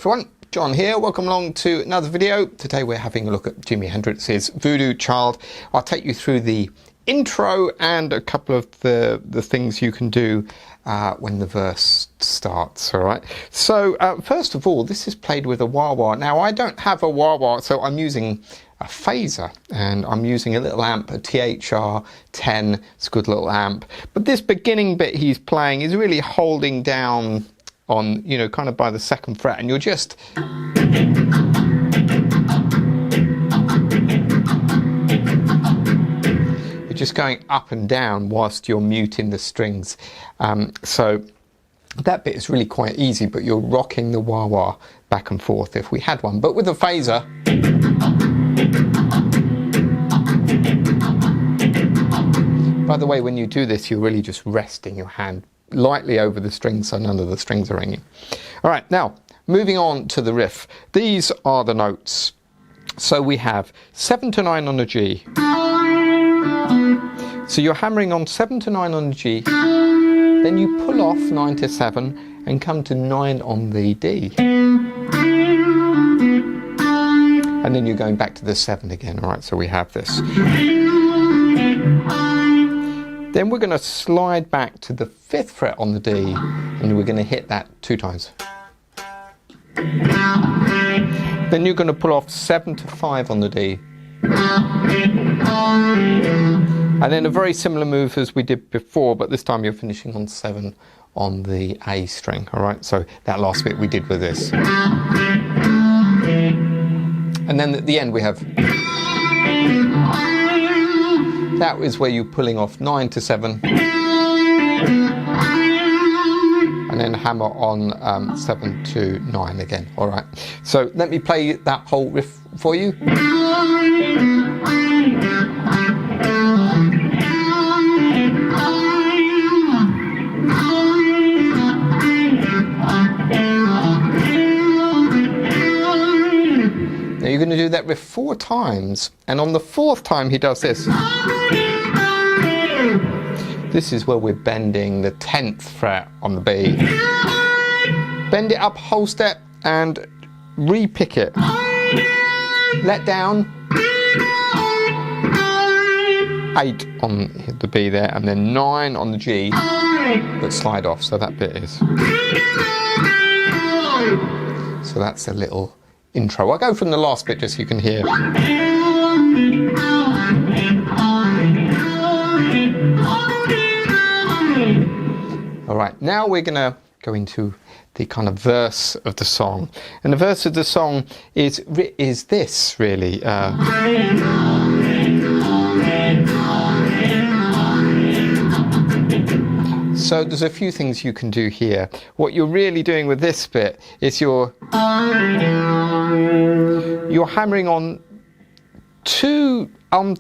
everyone, John here. Welcome along to another video. Today we're having a look at Jimi Hendrix's Voodoo Child. I'll take you through the intro and a couple of the things you can do when the verse starts. All right. So first of all, this is played with a wah-wah. Now I don't have a wah-wah, so I'm using a phaser and I'm using a little amp, a THR10. It's a good little amp. But this beginning bit he's playing is really holding down on, you know, kind of by the second fret, and you're just going up and down whilst you're muting the strings. So that bit is really quite easy, but you're rocking the wah-wah back and forth if we had one. But with a phaser, by the way, when you do this, you're really just resting your hand lightly over the strings so none of the strings are ringing. All right, now moving on to the riff. These are the notes. So we have 7 to 9 on the G. So you're hammering on 7 to 9 on the G, then you pull off 9 to 7 and come to 9 on the D. And then you're going back to the 7 again. All right, so we have this. Then we're going to slide back to the 5th fret on the D, and we're going to hit that 2 times. Then you're going to pull off 7 to 5 on the D. And then a very similar move as we did before, but this time you're finishing on 7 on the A string. All right, so that last bit we did with this. And then at the end we have... That is where you're pulling off 9 to 7 and then hammer on 7 to 9 again. All right, so let me play that whole riff for you. Now you're going to do that riff 4 times, and on the 4th time he does this. This is where we're bending the 10th fret on the B. Bend it up whole step and re-pick it. Let down 8 on the B there, and then 9 on the G, but slide off, so that bit is. So that's a little intro. I'll go from the last bit just so you can hear. All right, now we're going to go into the kind of verse of the song. And the verse of the song is this, really. So there's a few things you can do here. What you're really doing with this bit is you're hammering on 2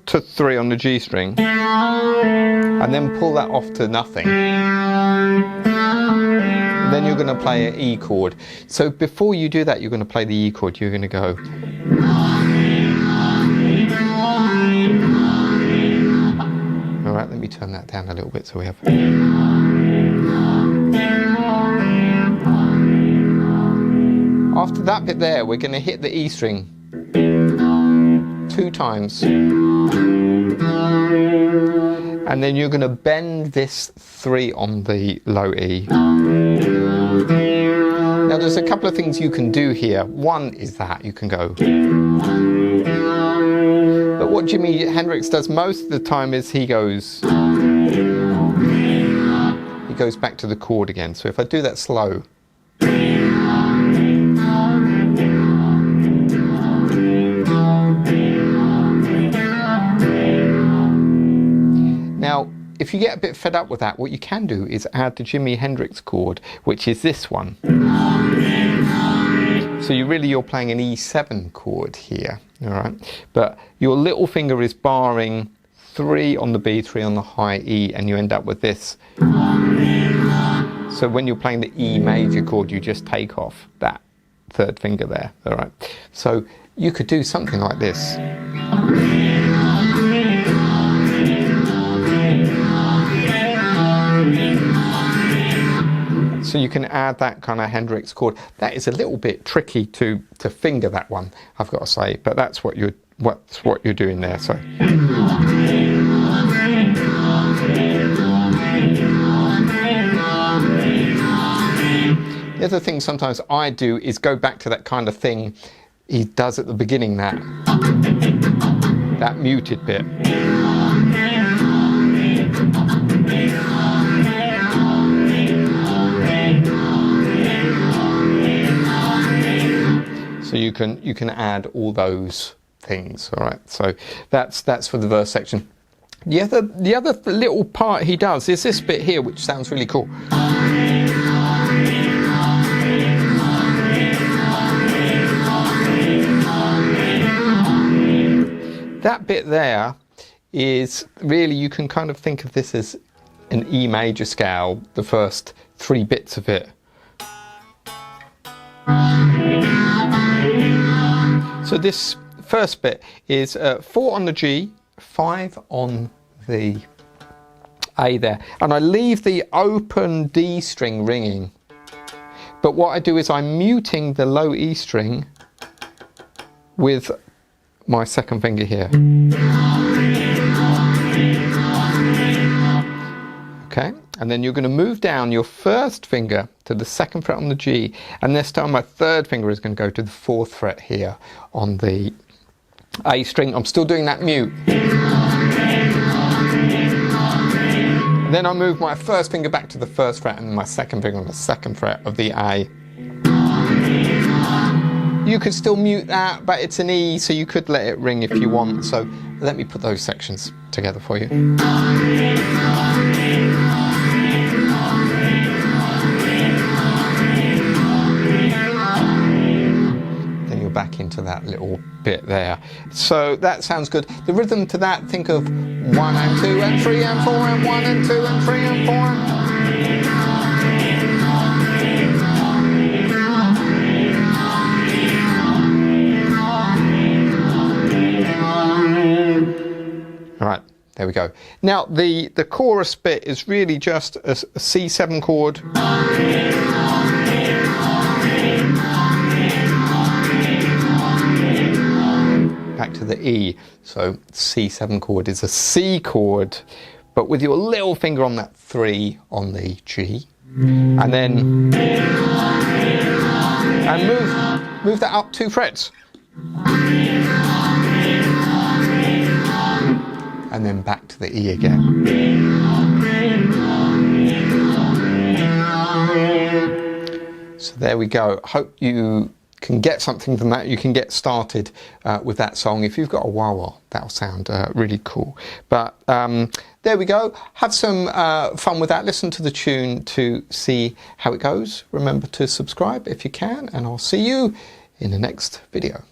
to 3 on the G string, and then pull that off to nothing. And then you're going to play an E chord. So before you do that, you're going to play the E chord. You're going to go. All right, let me turn that down a little bit so we have. After that bit there, we're going to hit the E string 2 times. And then you're going to bend this 3 on the low E. Now there's a couple of things you can do here. One is that you can go. But what Jimi Hendrix does most of the time is he goes back to the chord again. So if I do that slow. Now, if you get a bit fed up with that, what you can do is add the Jimi Hendrix chord, which is this one. So you're playing an E7 chord here, all right? But your little finger is barring 3 on the B, 3 on the high E, and you end up with this. So when you're playing the E major chord, you just take off that 3rd finger there, all right? So you could do something like this. So you can add that kind of Hendrix chord. That is a little bit tricky to finger that one, I've got to say, but that's what you're doing there. So the other thing sometimes I do is go back to that kind of thing he does at the beginning, that muted bit. So you can add all those things. All right, so that's for the verse section. The other little part he does is this bit here, which sounds really cool. That bit there is really, you can kind of think of this as an E major scale, the first 3 bits of it. So this first bit is 4 on the G, 5 on the A there, and I leave the open D string ringing, but what I do is I'm muting the low E string with my second finger here. Okay, and then you're going to move down your first finger to the 2nd fret on the G, and this time my 3rd finger is going to go to the 4th fret here on the A string. I'm still doing that mute. And then I move my 1st finger back to the 1st fret and my 2nd finger on the 2nd fret of the A. You could still mute that, but it's an E, so you could let it ring if you want. So let me put those sections together for you. Then you're back into that little bit there. So that sounds good. The rhythm to that, think of 1 and 2 and 3 and 4 and 1 and 2 and 3 and 4 and... Alright, there we go. Now the chorus bit is really just a C7 chord. Back to the E. So C7 chord is a C chord, but with your little finger on that 3 on the G. And then move that up 2 frets. And then back to the E again. So there we go. Hope you can get something from that. You can get started with that song. If you've got a wah-wah, that'll sound really cool. But there we go. Have some fun with that. Listen to the tune to see how it goes. Remember to subscribe if you can, and I'll see you in the next video.